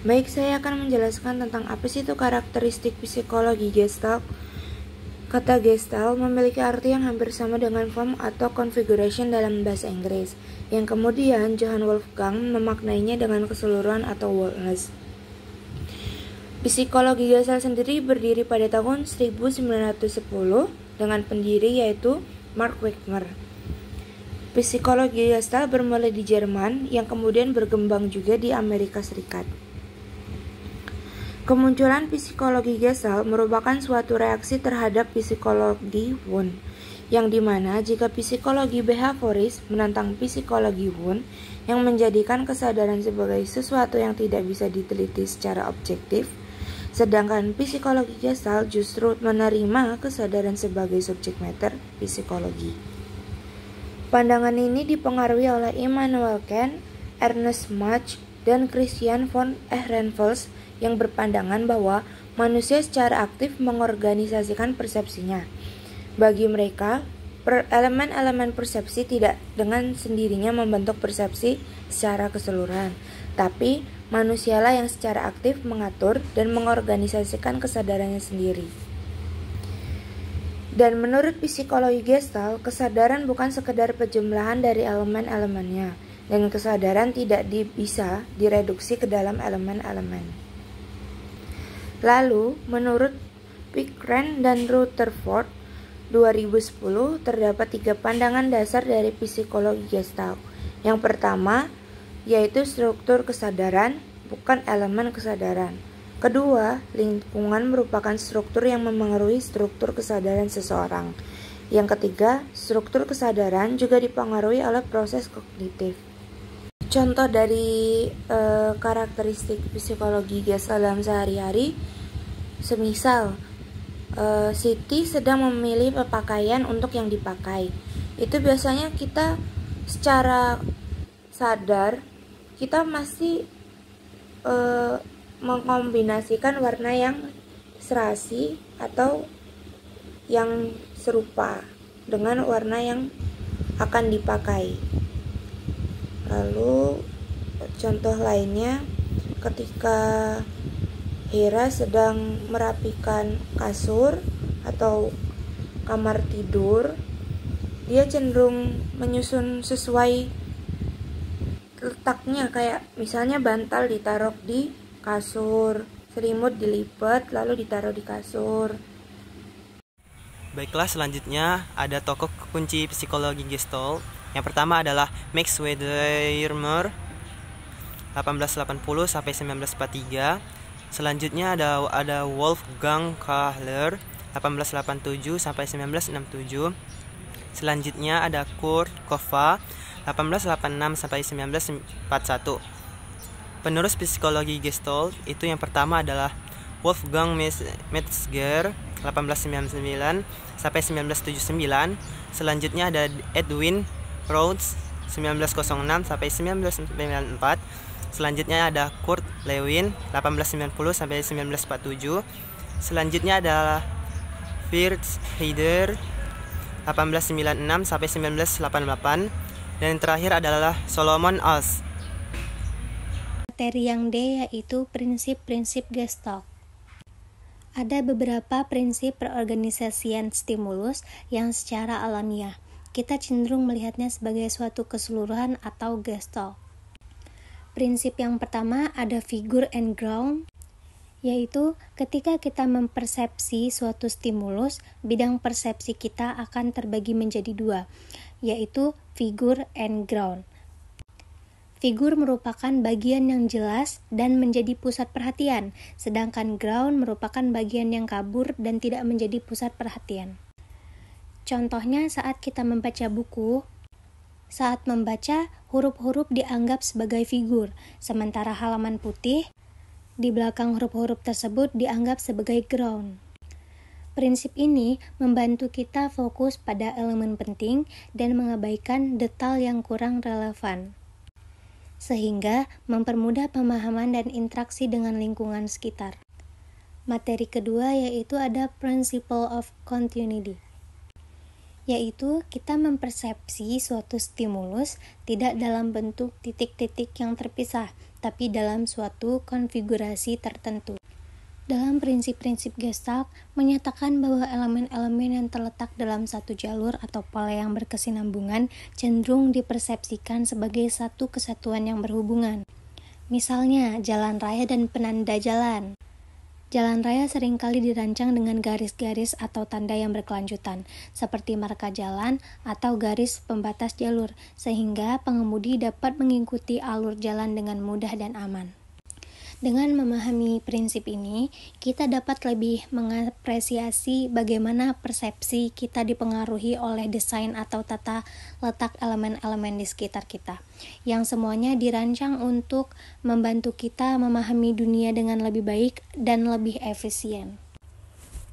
Baik, saya akan menjelaskan tentang apa sih itu karakteristik psikologi Gestalt. Kata Gestalt memiliki arti yang hampir sama dengan form atau configuration dalam bahasa Inggris, yang kemudian Johann Wolfgang memaknainya dengan keseluruhan atau wholeness. Psikologi Gestalt sendiri berdiri pada tahun 1910 dengan pendiri yaitu Mark Wigner. Psikologi Gestalt bermula di Jerman yang kemudian berkembang juga di Amerika Serikat. Kemunculan psikologi Gestalt merupakan suatu reaksi terhadap psikologi Wundt, yang dimana jika psikologi behavioris menantang psikologi Wundt yang menjadikan kesadaran sebagai sesuatu yang tidak bisa diteliti secara objektif, sedangkan psikologi Gestalt justru menerima kesadaran sebagai subjek matter psikologi. Pandangan ini dipengaruhi oleh Immanuel Kant, Ernst Mach, dan Christian von Ehrenfels yang berpandangan bahwa manusia secara aktif mengorganisasikan persepsinya. Bagi mereka, elemen-elemen persepsi tidak dengan sendirinya membentuk persepsi secara keseluruhan, tapi manusialah yang secara aktif mengatur dan mengorganisasikan kesadarannya sendiri. Dan menurut psikologi Gestalt, kesadaran bukan sekedar penjumlahan dari elemen-elemennya, dan kesadaran tidak bisa direduksi ke dalam elemen-elemen. Lalu, menurut Pickren dan Rutherford 2010, terdapat 3 pandangan dasar dari psikologi Gestalt. Yang pertama, yaitu struktur kesadaran, bukan elemen kesadaran. Kedua, lingkungan merupakan struktur yang memengaruhi struktur kesadaran seseorang. Yang ketiga, struktur kesadaran juga dipengaruhi oleh proses kognitif. Contoh dari karakteristik psikologi Gestalt dalam sehari-hari, semisal Siti sedang memilih pakaian untuk yang dipakai. Itu biasanya kita secara sadar kita masih mengkombinasikan warna yang serasi atau yang serupa dengan warna yang akan dipakai. Lalu contoh lainnya, ketika Hera sedang merapikan kasur atau kamar tidur, dia cenderung menyusun sesuai letaknya, kayak misalnya bantal ditaruh di kasur, selimut dilipat lalu ditaruh di kasur. Baiklah, selanjutnya ada tokoh kunci psikologi Gestalt. Yang pertama adalah Max Wertheimer 1880 sampai 1943. Selanjutnya ada Wolfgang Kahler 1887 sampai 1967. Selanjutnya ada Kurt Koffa 1886 sampai 1941. Penerus psikologi Gestalt itu yang pertama adalah Wolfgang Metzger 1899 sampai 1979. Selanjutnya ada Edwin Rhodes 1906 sampai 1994. Selanjutnya ada Kurt Lewin 1890 sampai 1947. Selanjutnya adalah Fritz Heider 1896 sampai 1988. Dan yang terakhir adalah Solomon Asch. Materi yang D yaitu prinsip-prinsip Gestalt. Ada beberapa prinsip perorganisasian stimulus yang secara alamiah kita cenderung melihatnya sebagai suatu keseluruhan atau Gestalt. Prinsip yang pertama ada figure and ground, yaitu ketika kita mempersepsi suatu stimulus, bidang persepsi kita akan terbagi menjadi 2, yaitu figure and ground. Figur merupakan bagian yang jelas dan menjadi pusat perhatian, sedangkan ground merupakan bagian yang kabur dan tidak menjadi pusat perhatian. Contohnya saat kita membaca buku, saat membaca, huruf-huruf dianggap sebagai figur, sementara halaman putih di belakang huruf-huruf tersebut dianggap sebagai ground. Prinsip ini membantu kita fokus pada elemen penting dan mengabaikan detail yang kurang relevan, sehingga mempermudah pemahaman dan interaksi dengan lingkungan sekitar. Materi kedua yaitu ada principle of continuity, yaitu kita mempersepsi suatu stimulus tidak dalam bentuk titik-titik yang terpisah, tapi dalam suatu konfigurasi tertentu. Dalam prinsip-prinsip Gestalt menyatakan bahwa elemen-elemen yang terletak dalam satu jalur atau pola yang berkesinambungan cenderung dipersepsikan sebagai satu kesatuan yang berhubungan. Misalnya, jalan raya dan penanda jalan. Jalan raya seringkali dirancang dengan garis-garis atau tanda yang berkelanjutan, seperti marka jalan atau garis pembatas jalur, sehingga pengemudi dapat mengikuti alur jalan dengan mudah dan aman. Dengan memahami prinsip ini, kita dapat lebih mengapresiasi bagaimana persepsi kita dipengaruhi oleh desain atau tata letak elemen-elemen di sekitar kita, yang semuanya dirancang untuk membantu kita memahami dunia dengan lebih baik dan lebih efisien.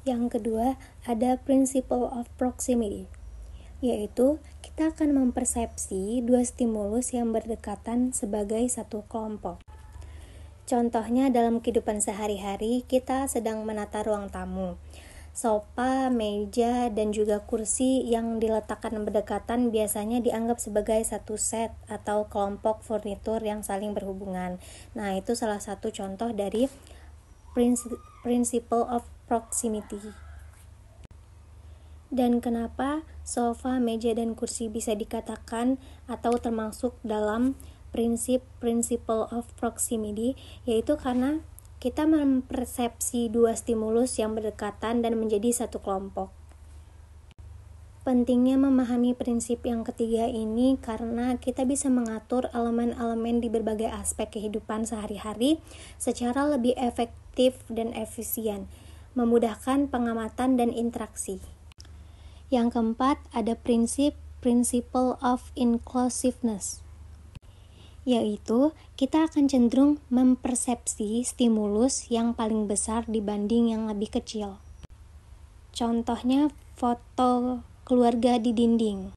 Yang kedua, ada principle of proximity, yaitu kita akan mempersepsi dua stimulus yang berdekatan sebagai satu kelompok. Contohnya dalam kehidupan sehari-hari, kita sedang menata ruang tamu. Sofa, meja, dan juga kursi yang diletakkan berdekatan biasanya dianggap sebagai satu set atau kelompok furnitur yang saling berhubungan. Nah, itu salah satu contoh dari principle of proximity. Dan kenapa sofa, meja, dan kursi bisa dikatakan atau termasuk dalam prinsip principle of proximity, yaitu karena kita mempersepsi dua stimulus yang berdekatan dan menjadi satu kelompok. Pentingnya memahami prinsip yang ketiga ini karena kita bisa mengatur elemen-elemen di berbagai aspek kehidupan sehari-hari secara lebih efektif dan efisien, memudahkan pengamatan dan interaksi. Yang keempat, ada principle of inclusiveness, yaitu kita akan cenderung mempersepsi stimulus yang paling besar dibanding yang lebih kecil. Contohnya foto keluarga di dinding.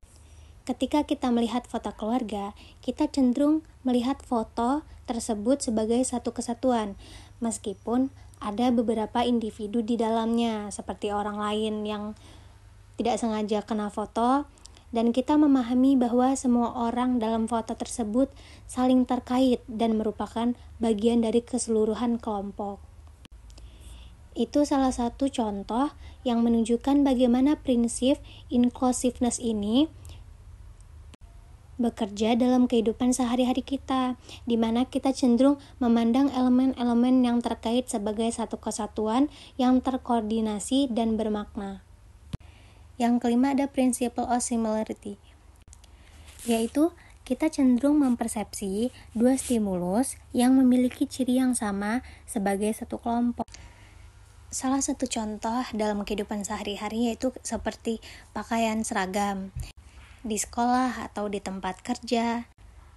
Ketika kita melihat foto keluarga, kita cenderung melihat foto tersebut sebagai satu kesatuan, meskipun ada beberapa individu di dalamnya, seperti orang lain yang tidak sengaja kena foto, dan kita memahami bahwa semua orang dalam foto tersebut saling terkait dan merupakan bagian dari keseluruhan kelompok. Itu salah satu contoh yang menunjukkan bagaimana prinsip inclusiveness ini bekerja dalam kehidupan sehari-hari kita, di mana kita cenderung memandang elemen-elemen yang terkait sebagai satu kesatuan yang terkoordinasi dan bermakna. Yang kelima ada principle of similarity, yaitu kita cenderung mempersepsi dua stimulus yang memiliki ciri yang sama sebagai satu kelompok. Salah satu contoh dalam kehidupan sehari-hari yaitu seperti pakaian seragam. Di sekolah atau di tempat kerja,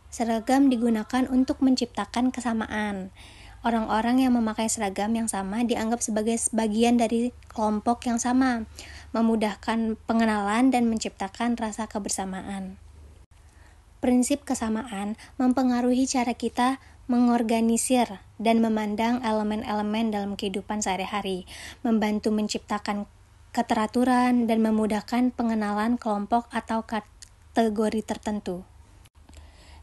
seragam digunakan untuk menciptakan kesamaan. Orang-orang yang memakai seragam yang sama dianggap sebagai bagian dari kelompok yang sama, memudahkan pengenalan dan menciptakan rasa kebersamaan. Prinsip kesamaan mempengaruhi cara kita mengorganisir dan memandang elemen-elemen dalam kehidupan sehari-hari, membantu menciptakan keteraturan dan memudahkan pengenalan kelompok atau kategori tertentu.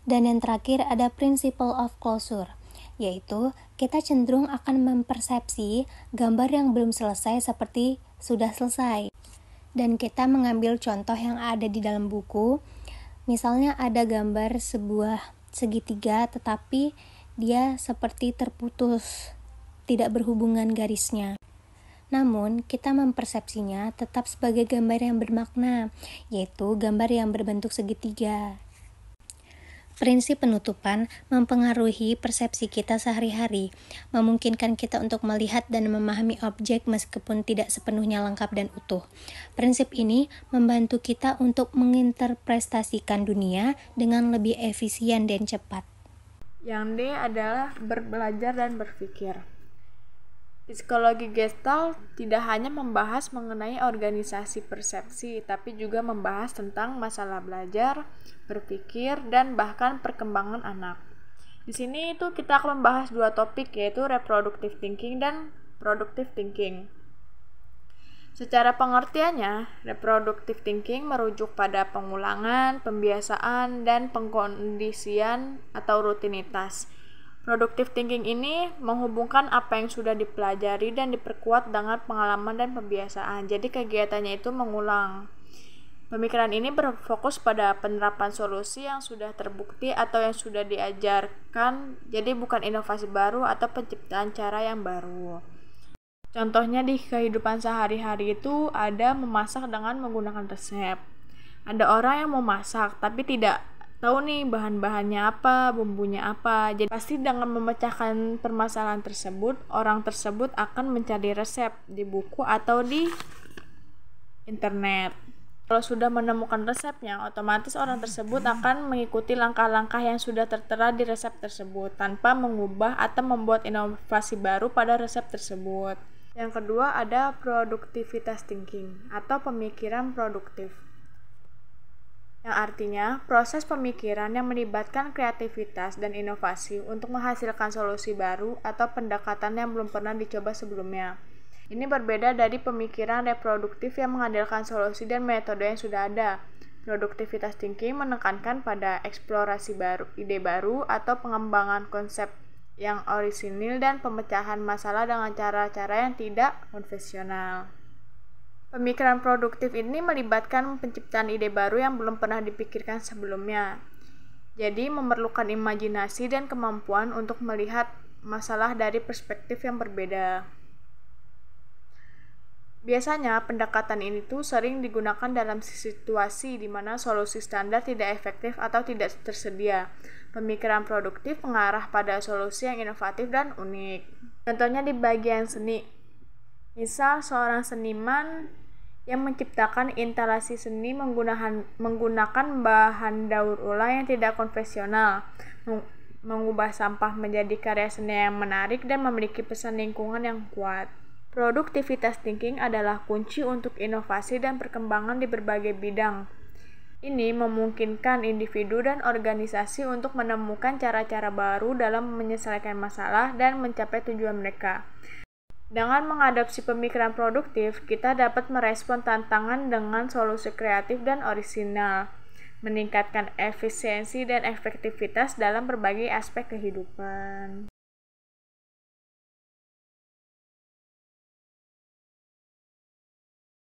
Dan yang terakhir ada principle of closure, yaitu kita cenderung akan mempersepsi gambar yang belum selesai seperti sudah selesai. Dan kita mengambil contoh yang ada di dalam buku. Misalnya ada gambar sebuah segitiga tetapi dia seperti terputus, tidak berhubungan garisnya. Namun, kita mempersepsinya tetap sebagai gambar yang bermakna, yaitu gambar yang berbentuk segitiga. Prinsip penutupan mempengaruhi persepsi kita sehari-hari, memungkinkan kita untuk melihat dan memahami objek meskipun tidak sepenuhnya lengkap dan utuh. Prinsip ini membantu kita untuk menginterpretasikan dunia dengan lebih efisien dan cepat. Yang D adalah belajar dan berpikir. Psikologi Gestalt tidak hanya membahas mengenai organisasi persepsi, tapi juga membahas tentang masalah belajar, berpikir, dan bahkan perkembangan anak. Di sini itu kita akan membahas dua topik, yaitu reproductive thinking dan productive thinking. Secara pengertiannya, reproductive thinking merujuk pada pengulangan, pembiasaan, dan pengkondisian atau rutinitas. Productive thinking ini menghubungkan apa yang sudah dipelajari dan diperkuat dengan pengalaman dan pembiasaan. Jadi kegiatannya itu mengulang. Pemikiran ini berfokus pada penerapan solusi yang sudah terbukti atau yang sudah diajarkan, jadi bukan inovasi baru atau penciptaan cara yang baru. Contohnya di kehidupan sehari-hari itu ada memasak dengan menggunakan resep. Ada orang yang mau masak tapi tidak tahu nih bahan-bahannya apa, bumbunya apa. Jadi pasti dengan memecahkan permasalahan tersebut, orang tersebut akan mencari resep di buku atau di internet. Kalau sudah menemukan resepnya, otomatis orang tersebut akan mengikuti langkah-langkah yang sudah tertera di resep tersebut tanpa mengubah atau membuat inovasi baru pada resep tersebut. Yang kedua ada productivitas thinking atau pemikiran produktif. Yang artinya proses pemikiran yang melibatkan kreativitas dan inovasi untuk menghasilkan solusi baru atau pendekatan yang belum pernah dicoba sebelumnya. Ini berbeda dari pemikiran reproduktif yang mengandalkan solusi dan metode yang sudah ada. Produktivitas thinking menekankan pada eksplorasi baru, ide baru, atau pengembangan konsep yang orisinil dan pemecahan masalah dengan cara-cara yang tidak konvensional. Pemikiran produktif ini melibatkan penciptaan ide baru yang belum pernah dipikirkan sebelumnya. Jadi memerlukan imajinasi dan kemampuan untuk melihat masalah dari perspektif yang berbeda. Biasanya pendekatan ini tuh sering digunakan dalam situasi di mana solusi standar tidak efektif atau tidak tersedia. Pemikiran produktif mengarah pada solusi yang inovatif dan unik. Contohnya di bagian seni. Misal seorang seniman yang menciptakan instalasi seni menggunakan bahan daur ulang yang tidak konvensional, mengubah sampah menjadi karya seni yang menarik dan memiliki pesan lingkungan yang kuat. Produktivitas thinking adalah kunci untuk inovasi dan perkembangan di berbagai bidang. Ini memungkinkan individu dan organisasi untuk menemukan cara-cara baru dalam menyelesaikan masalah dan mencapai tujuan mereka. Dengan mengadopsi pemikiran produktif, kita dapat merespon tantangan dengan solusi kreatif dan orisinal, meningkatkan efisiensi dan efektivitas dalam berbagai aspek kehidupan.